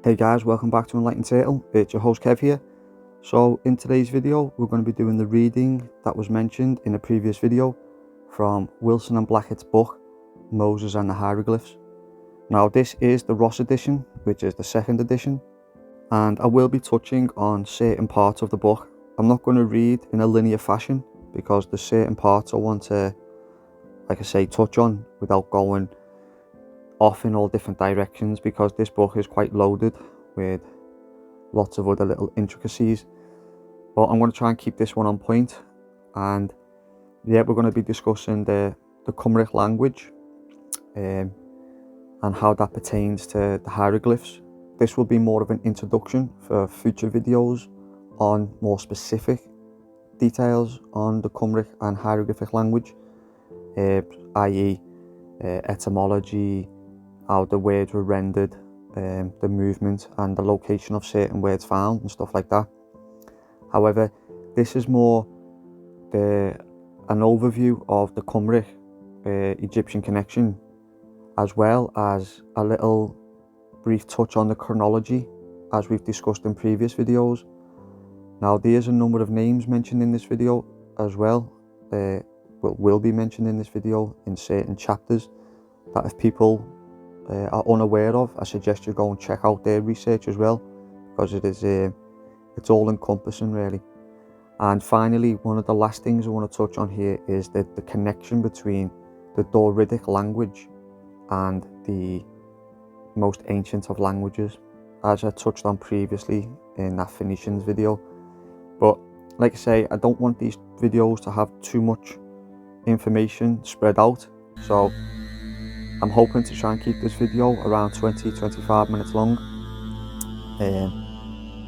Hey guys, welcome back to Enlightened Turtle. It's your host Kev here. So in today's video we're going to be doing the reading that was mentioned in a previous video from Wilson and Blackett's book Moses and the Hieroglyphs. Now this is the Ross edition, which is the second edition, and I will be touching on certain parts of the book. I'm not going to read in a linear fashion because there's certain parts I want to, like I say, touch on without going off in all different directions, because this book is quite loaded with lots of other little intricacies. But I'm going to try and keep this one on point. And yeah, we're going to be discussing the Khumeric language and how that pertains to the hieroglyphs. This will be more of an introduction for future videos on more specific details on the Khumeric and hieroglyphic language, i.e. etymology, how the words were rendered, the movement and the location of certain words found and stuff like that. However, this is more an overview of the Khumeric Egyptian connection, as well as a little brief touch on the chronology as we've discussed in previous videos. Now there's a number of names mentioned in this video as well, will be mentioned in this video in certain chapters that if people are unaware of, I suggest you go and check out their research as well, because it's all encompassing really. And finally, one of the last things I want to touch on here is the connection between the Doridic language and the most ancient of languages, as I touched on previously in that Phoenicians video. But like I say, I don't want these videos to have too much information spread out, so I'm hoping to try and keep this video around 20-25 minutes long.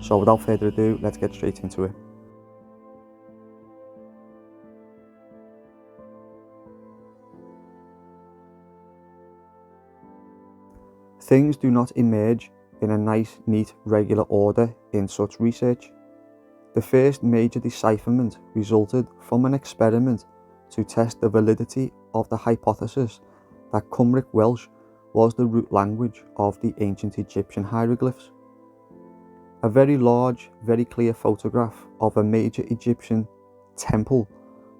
So without further ado, let's get straight into it. Things do not emerge in a nice, neat, regular order in such research. The first major decipherment resulted from an experiment to test the validity of the hypothesis that Khumeric Welsh was the root language of the ancient Egyptian hieroglyphs. A very large, very clear photograph of a major Egyptian temple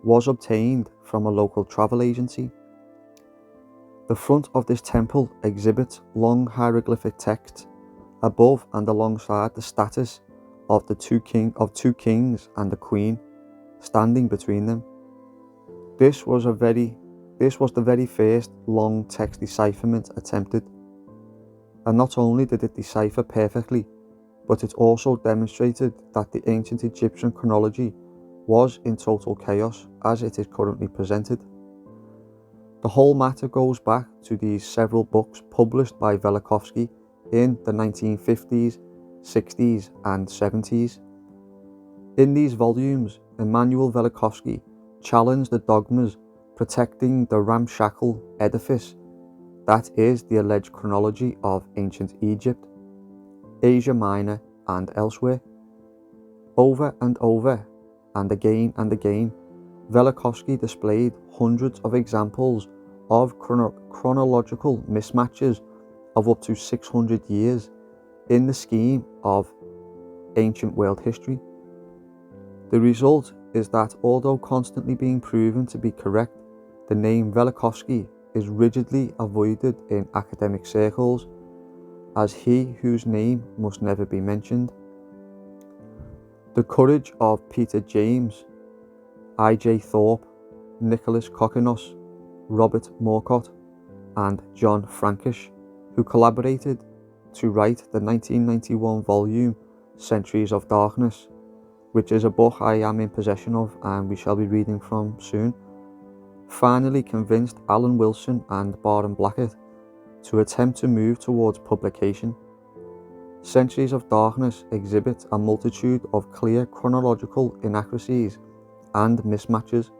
was obtained from a local travel agency. The front of this temple exhibits long hieroglyphic texts above and alongside the statues of two kings and a queen standing between them. This was the very first long text decipherment attempted, and not only did it decipher perfectly, but it also demonstrated that the ancient Egyptian chronology was in total chaos as it is currently presented. The whole matter goes back to these several books published by Velikovsky in the 1950s, 60s and 70s. In these volumes, Emanuel Velikovsky challenged the dogmas protecting the ramshackle edifice that is the alleged chronology of ancient Egypt, Asia Minor and elsewhere. Over and over and again, Velikovsky displayed hundreds of examples of chronological mismatches of up to 600 years in the scheme of ancient world history. The result is that although constantly being proven to be correct, the name Velikovsky is rigidly avoided in academic circles as he whose name must never be mentioned. The courage of Peter James, I.J. Thorpe, Nicholas Kokinos, Robert Morcott and John Frankish, who collaborated to write the 1991 volume Centuries of Darkness, which is a book I am in possession of and we shall be reading from soon, finally convinced Alan Wilson and Baram Blackett to attempt to move towards publication. Centuries of Darkness exhibits a multitude of clear chronological inaccuracies and mismatches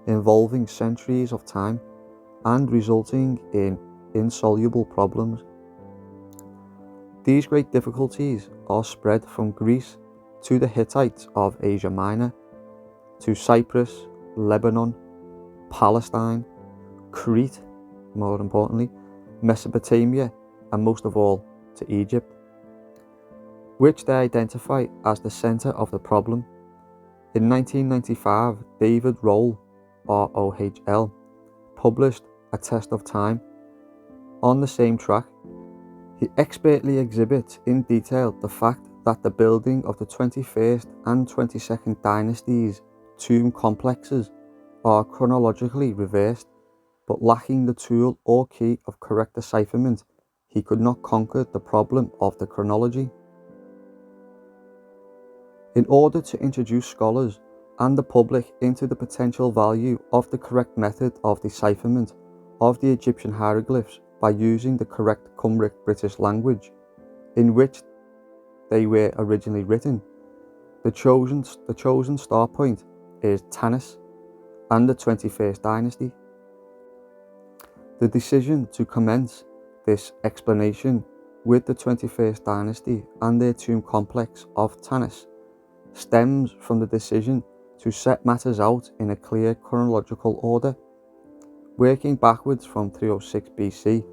involving centuries of time and resulting in insoluble problems. These great difficulties are spread from Greece to the Hittites of Asia Minor, to Cyprus, Lebanon, Palestine, Crete, more importantly, Mesopotamia, and most of all to Egypt. which they identify as the centre of the problem. In 1995, David Rohl, R-O-H-L, published A Test of Time. On the same track, he expertly exhibits in detail the fact that the building of the 21st and 22nd dynasties' tomb complexes are chronologically reversed, but lacking the tool or key of correct decipherment, he could not conquer the problem of the chronology. In order to introduce scholars and the public into the potential value of the correct method of decipherment of the Egyptian hieroglyphs by using the correct Khumeric British language in which they were originally written, the chosen start point is Tanis and the 21st dynasty. The decision to commence this explanation with the 21st dynasty and their tomb complex of Tanis stems from the decision to set matters out in a clear chronological order, working backwards from 306 BC,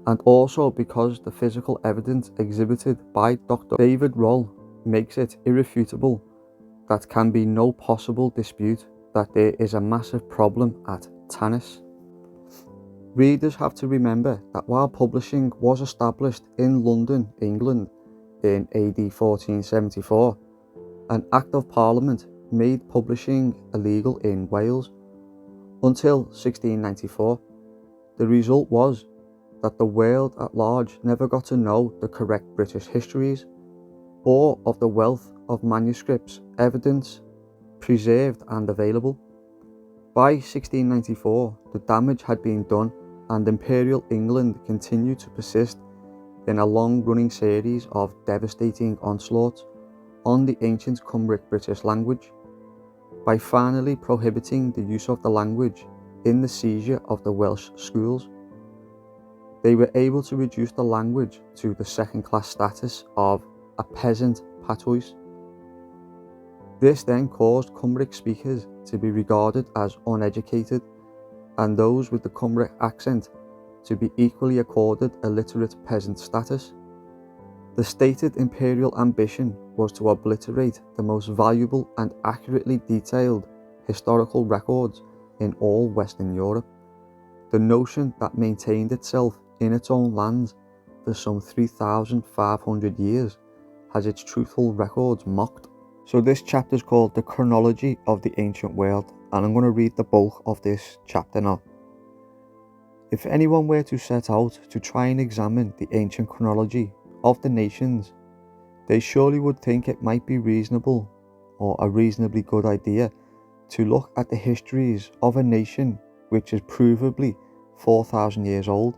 and also because the physical evidence exhibited by Dr. David Rohl makes it irrefutable that can be no possible dispute that there is a massive problem at Tanis. Readers have to remember that while publishing was established in London, England in AD 1474, an Act of Parliament made publishing illegal in Wales. Until 1694, the result was that the world at large never got to know the correct British histories, or of the wealth of manuscripts, evidence, preserved and available. By 1694, the damage had been done, and Imperial England continued to persist in a long-running series of devastating onslaughts on the ancient Khumeric British language, by finally prohibiting the use of the language in the seizure of the Welsh schools. They were able to reduce the language to the second-class status of a peasant patois. This then caused Khumeric speakers to be regarded as uneducated, and those with the Khumeric accent to be equally accorded illiterate peasant status. The stated imperial ambition was to obliterate the most valuable and accurately detailed historical records in all Western Europe. The notion that maintained itself in its own lands for some 3,500 years has its truthful records mocked. So this chapter is called The Chronology of the Ancient World, and I'm going to read the bulk of this chapter now. If anyone were to set out to try and examine the ancient chronology of the nations, they surely would think it might be reasonable, or a reasonably good idea, to look at the histories of a nation which is provably 4,000 years old,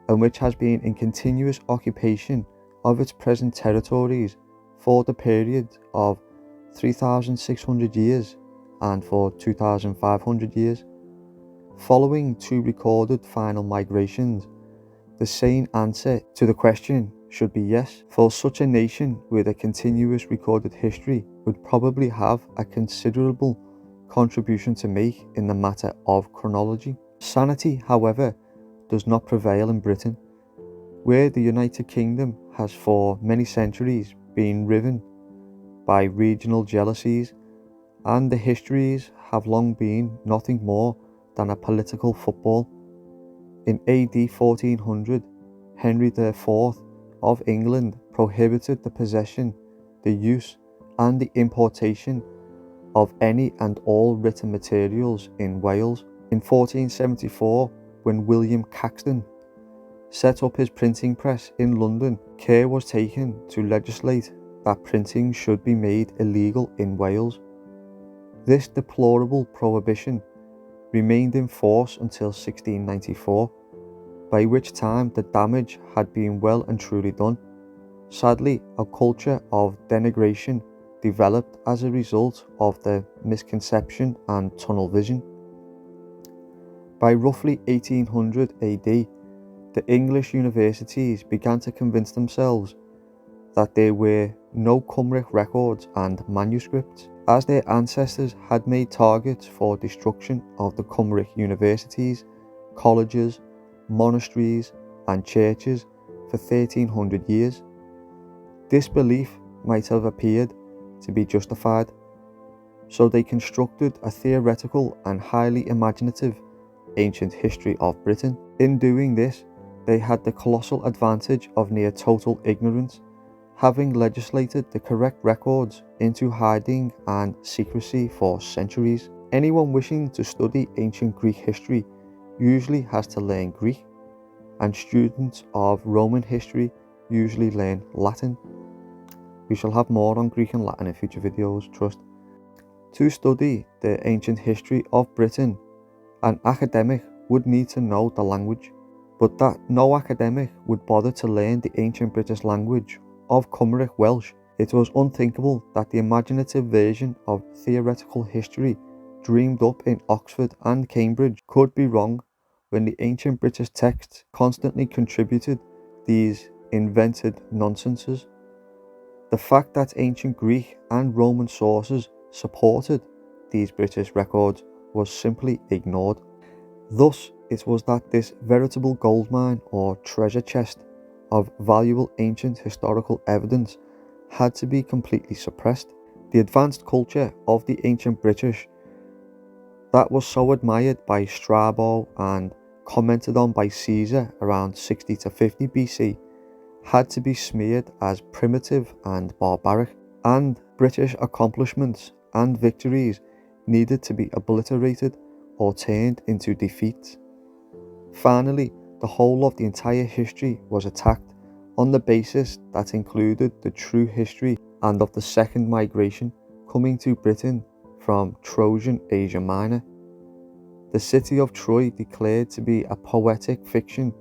and which has been in continuous occupation of its present territories for the period of 3,600 years and for 2,500 years. Following two recorded final migrations, the sane answer to the question should be yes, for such a nation with a continuous recorded history would probably have a considerable contribution to make in the matter of chronology. Sanity, however, does not prevail in Britain, where the United Kingdom has for many centuries been riven by regional jealousies, and the histories have long been nothing more than a political football. In AD 1400, Henry IV of England prohibited the possession, the use, and the importation of any and all written materials in Wales. In 1474, when William Caxton set up his printing press in London, care was taken to legislate that printing should be made illegal in Wales. This deplorable prohibition remained in force until 1694, by which time the damage had been well and truly done. Sadly, a culture of denigration developed as a result of the misconception and tunnel vision. By roughly 1800 AD, the English universities began to convince themselves that there were no Khumeric records and manuscripts, as their ancestors had made targets for destruction of the Khumeric universities, colleges, monasteries and churches for 1300 years. This belief might have appeared to be justified, so they constructed a theoretical and highly imaginative ancient history of Britain. In doing this, they had the colossal advantage of near total ignorance, having legislated the correct records into hiding and secrecy for centuries. Anyone wishing to study ancient Greek history usually has to learn Greek, and students of Roman history usually learn Latin. We shall have more on Greek and Latin in future videos, trust. To study the ancient history of Britain, an academic would need to know the language, but that no academic would bother to learn the ancient British language of Khumeric Welsh. It was unthinkable that the imaginative version of theoretical history dreamed up in Oxford and Cambridge could be wrong when the ancient British texts constantly contributed these invented nonsenses. The fact that ancient Greek and Roman sources supported these British records was simply ignored. Thus, it was that this veritable goldmine or treasure chest of valuable ancient historical evidence had to be completely suppressed. The advanced culture of the ancient British that was so admired by Strabo and commented on by Caesar around 60 to 50 BC had to be smeared as primitive and barbaric, and British accomplishments and victories needed to be obliterated or turned into defeats. Finally, the whole of the entire history was attacked on the basis that included the true history and of the second migration coming to Britain from Trojan Asia Minor. The city of Troy declared to be a poetic fiction,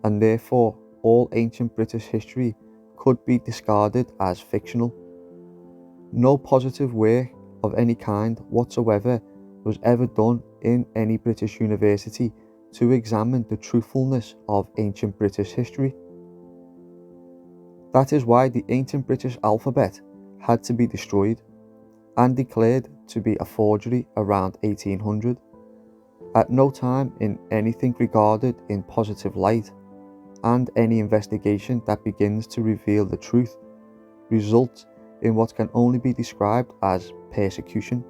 and therefore all ancient British history could be discarded as fictional. No positive work of any kind whatsoever was ever done in any British university to examine the truthfulness of ancient British history. That is why the ancient British alphabet had to be destroyed and declared to be a forgery around 1800. At no time in anything regarded in positive light, and any investigation that begins to reveal the truth results in what can only be described as persecution.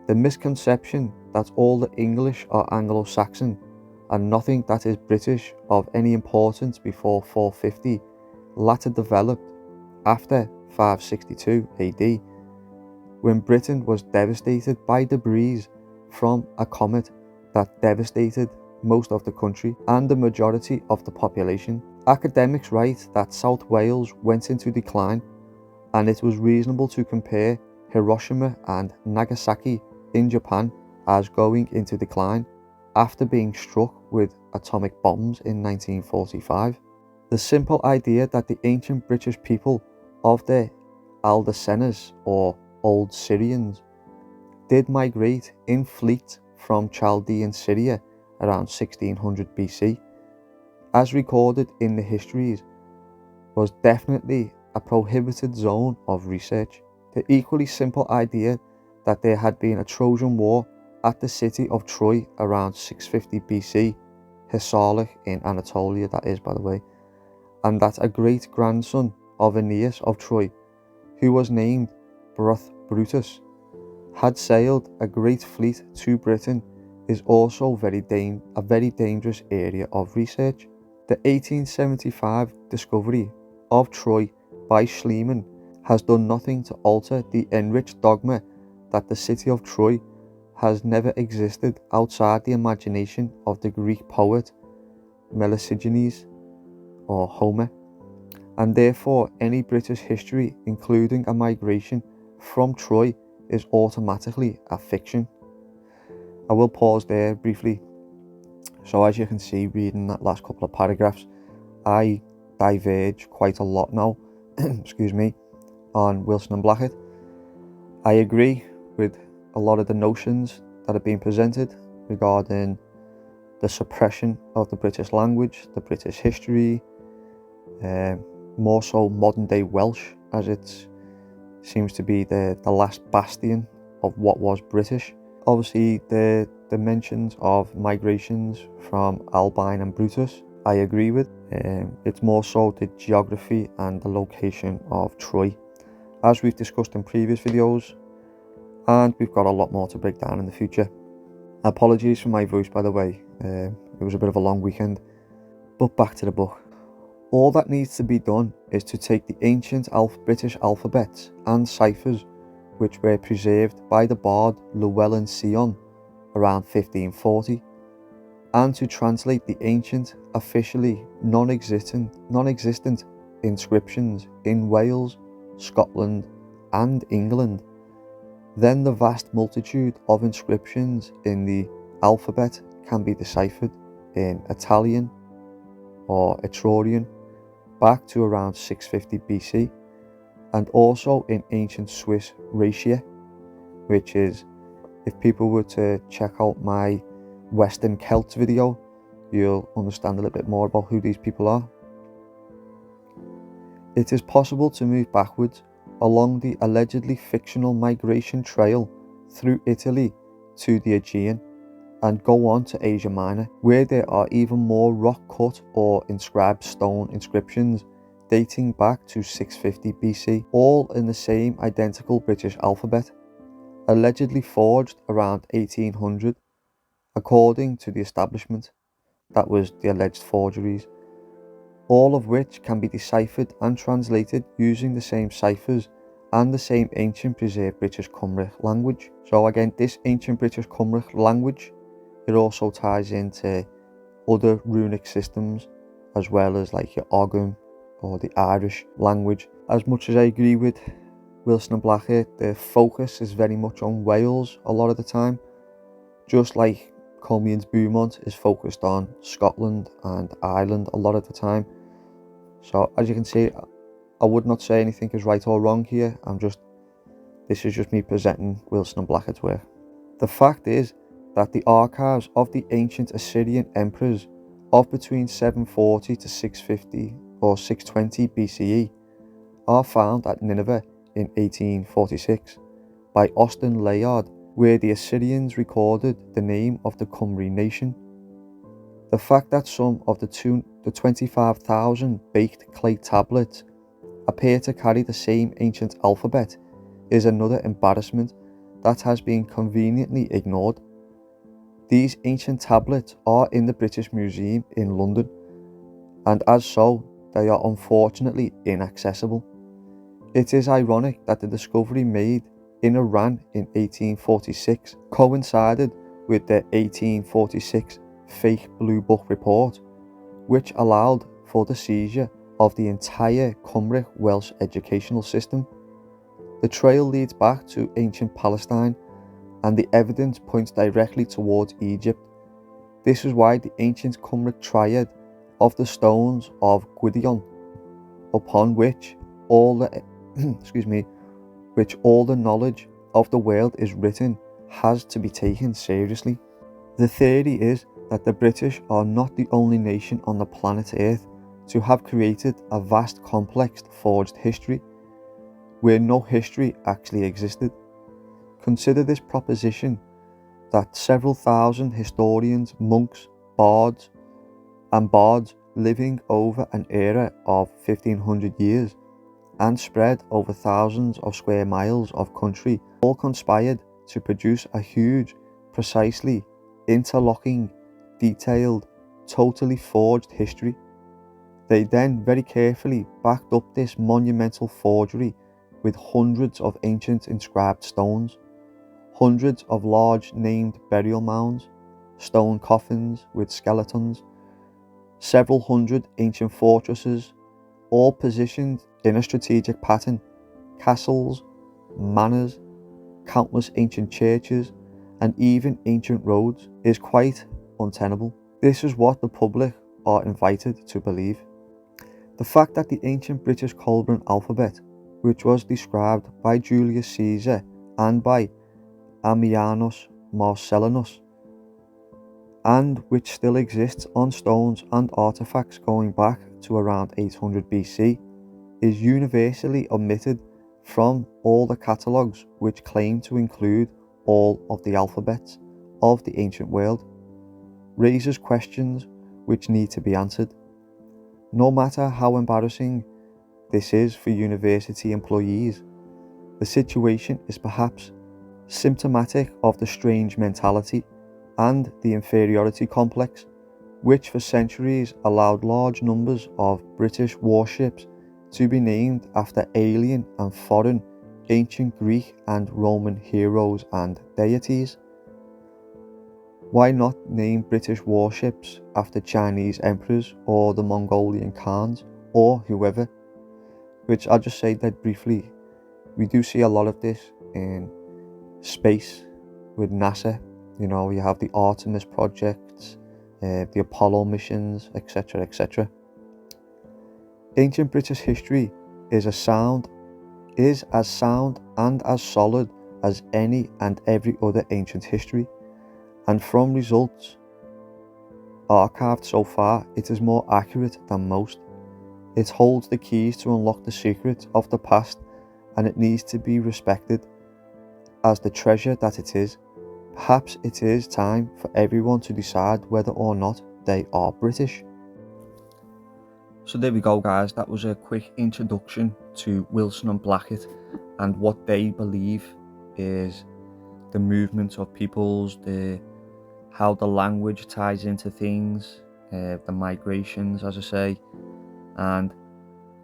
The misconception that all the English are Anglo-Saxon and nothing that is British of any importance before 450 latter developed after 562 AD, when Britain was devastated by debris from a comet that devastated most of the country and the majority of the population. Academics write that South Wales went into decline, and it was reasonable to compare Hiroshima and Nagasaki in Japan as going into decline after being struck with atomic bombs in 1945. The simple idea that the ancient British people of the Aldesenas or Old Syrians did migrate in fleets from Chaldean Syria around 1600 BC, as recorded in the histories, was definitely a prohibited zone of research. The equally simple idea that there had been a Trojan War at the city of Troy around 650 BC, Hissarlik in Anatolia that is, by the way, and that a great-grandson of Aeneas of Troy, who was named Brutus, had sailed a great fleet to Britain is also a very dangerous area of research. The 1875 discovery of Troy by Schliemann has done nothing to alter the enriched dogma that the city of Troy has never existed outside the imagination of the Greek poet Melesigenes or Homer, and therefore any British history, including a migration from Troy, is automatically a fiction. I will pause there briefly. So as you can see, reading that last couple of paragraphs, I diverge quite a lot now, excuse me, on Wilson and Blackett. I agree with a lot of the notions that have been presented regarding the suppression of the British language, the British history, more so modern day Welsh, as it seems to be the last bastion of what was British. Obviously the mentions of migrations from Albine and Brutus, I agree with. It's more so the geography and the location of Troy, as we've discussed in previous videos, and we've got a lot more to break down in the future. Apologies for my voice, by the way. It was a bit of a long weekend, but back to the book. All that needs to be done is to take the ancient British alphabets and ciphers, which were preserved by the bard Llewellyn Sion around 1540, and to translate the ancient, officially non-existent inscriptions in Wales, Scotland and England. Then the vast multitude of inscriptions in the alphabet can be deciphered in Italian or Etrurian back to around 650 BC, and also in ancient Swiss Raetia, which is, if people were to check out my Western Celts video, you'll understand a little bit more about who these people are. It is possible to move backwards along the allegedly fictional migration trail through Italy to the Aegean and go on to Asia Minor, where there are even more rock-cut or inscribed stone inscriptions dating back to 650 BC, all in the same identical British alphabet, allegedly forged around 1800, according to the establishment. That was the alleged forgeries, all of which can be deciphered and translated using the same ciphers and the same ancient preserved British Khumeric language. So again, this ancient British Khumeric language, it also ties into other runic systems, as well as like your Ogham or the Irish language. As much as I agree with Wilson and Blackett, the focus is very much on Wales a lot of the time, just like Comion's Beaumont is focused on Scotland and Ireland a lot of the time. So as you can see, I would not say anything is right or wrong here. This is just me presenting Wilson and Blackett's work. The fact is that the archives of the ancient Assyrian emperors of between 740 to 650 or 620 BCE are found at Nineveh in 1846 by Austin Layard, where the Assyrians recorded the name of the Khumri nation. The fact that some of the 25,000 baked clay tablets appear to carry the same ancient alphabet is another embarrassment that has been conveniently ignored. These ancient tablets are in the British Museum in London, and as so, they are unfortunately inaccessible. It is ironic that the discovery made in Iran in 1846 coincided with the 1846 fake Blue Book report, which allowed for the seizure of the entire Khumeric Welsh educational system. The trail leads back to ancient Palestine, and the evidence points directly towards Egypt. This is why the ancient Khumeric triad of the stones of Gwydion, upon which all the all the knowledge of the world is written, has to be taken seriously. The theory is that the British are not the only nation on the planet Earth to have created a vast complex forged history, where no history actually existed. Consider this proposition that several thousand historians, monks, bards living over an era of 1500 years and spread over thousands of square miles of country all conspired to produce a huge, precisely interlocking, detailed, totally forged history. They then very carefully backed up this monumental forgery with hundreds of ancient inscribed stones, hundreds of large named burial mounds, stone coffins with skeletons, several hundred ancient fortresses, all positioned in a strategic pattern, castles, manors, countless ancient churches, and even ancient roads, is quite untenable. This is what the public are invited to believe. The fact that the ancient British Colburn alphabet, which was described by Julius Caesar and by Ammianus Marcellinus, and which still exists on stones and artifacts going back to around 800 BC, is universally omitted from all the catalogues which claim to include all of the alphabets of the ancient world, raises questions which need to be answered. No matter how embarrassing this is for university employees, the situation is perhaps symptomatic of the strange mentality and the inferiority complex which for centuries allowed large numbers of British warships to be named after alien and foreign ancient Greek and Roman heroes and deities. Why not name British warships after Chinese emperors or the Mongolian Khans or whoever? Which I'll just say that briefly, we do see a lot of this in space with NASA. You know, you have the Artemis projects, the Apollo missions, etc., etc. Ancient British history is as sound and as solid as any and every other ancient history, and from results archived so far, it is more accurate than most. It holds the keys to unlock the secrets of the past, and it needs to be respected as the treasure that it is. Perhaps it is time for everyone to decide whether or not they are British. So there we go, guys. That was a quick introduction to Wilson and Blackett and what they believe is the movement of peoples, how the language ties into things, the migrations, as I say, and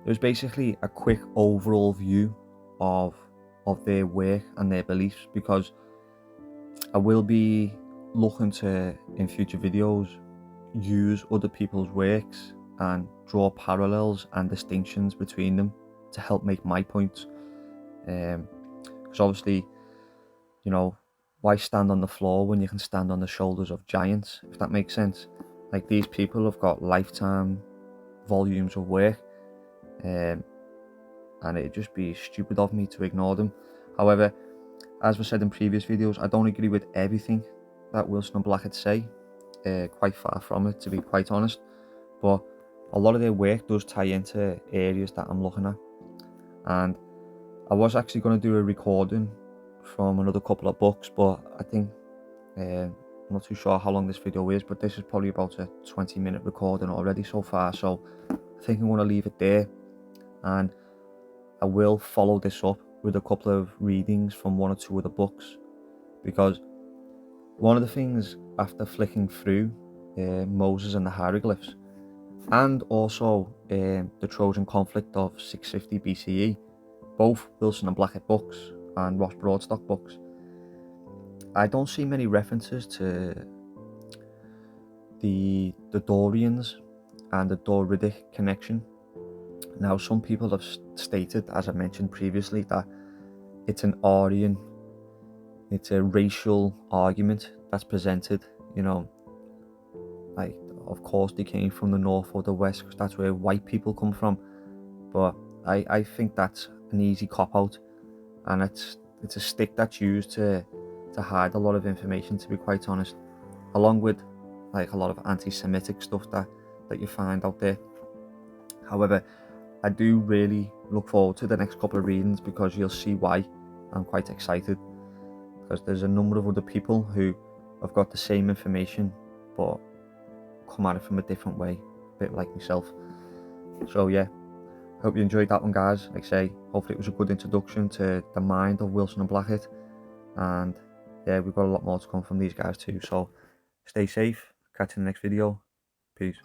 it was basically a quick overall view of their work and their beliefs, because I will be looking to, in future videos, use other people's works and draw parallels and distinctions between them to help make my points. Because obviously, you know, why stand on the floor when you can stand on the shoulders of giants, if that makes sense? Like, these people have got lifetime volumes of work, and it'd just be stupid of me to ignore them. However, as was said in previous videos, I don't agree with everything that Wilson and Blackett say, quite far from it, to be quite honest, but a lot of their work does tie into areas that I'm looking at. And I was actually going to do a recording from another couple of books, but I think I'm not too sure how long this video is, but this is probably about a 20-minute recording already so far, so I think I'm going to leave it there, and I will follow this up with a couple of readings from one or two of the books, because one of the things after flicking through Moses and the Hieroglyphs, and also the Trojan conflict of 650 BCE, both Wilson and Blackett books and Ross Broadstock books, I don't see many references to the Dorians and the Doridic connection. Now, some people have stated, as I mentioned previously, that it's an Aryan, it's a racial argument that's presented, you know, like, of course they came from the north or the west because that's where white people come from, but I think that's an easy cop-out, and it's a stick that's used to hide a lot of information, to be quite honest, along with like a lot of anti-Semitic stuff that you find out there. However, I do really look forward to the next couple of readings, because you'll see why I'm quite excited, because there's a number of other people who have got the same information but come at it from a different way, a bit like myself. So yeah, hope you enjoyed that one, guys. Like I say, hopefully it was a good introduction to the mind of Wilson and Blackett, and yeah, we've got a lot more to come from these guys too, so stay safe, catch you in the next video, peace.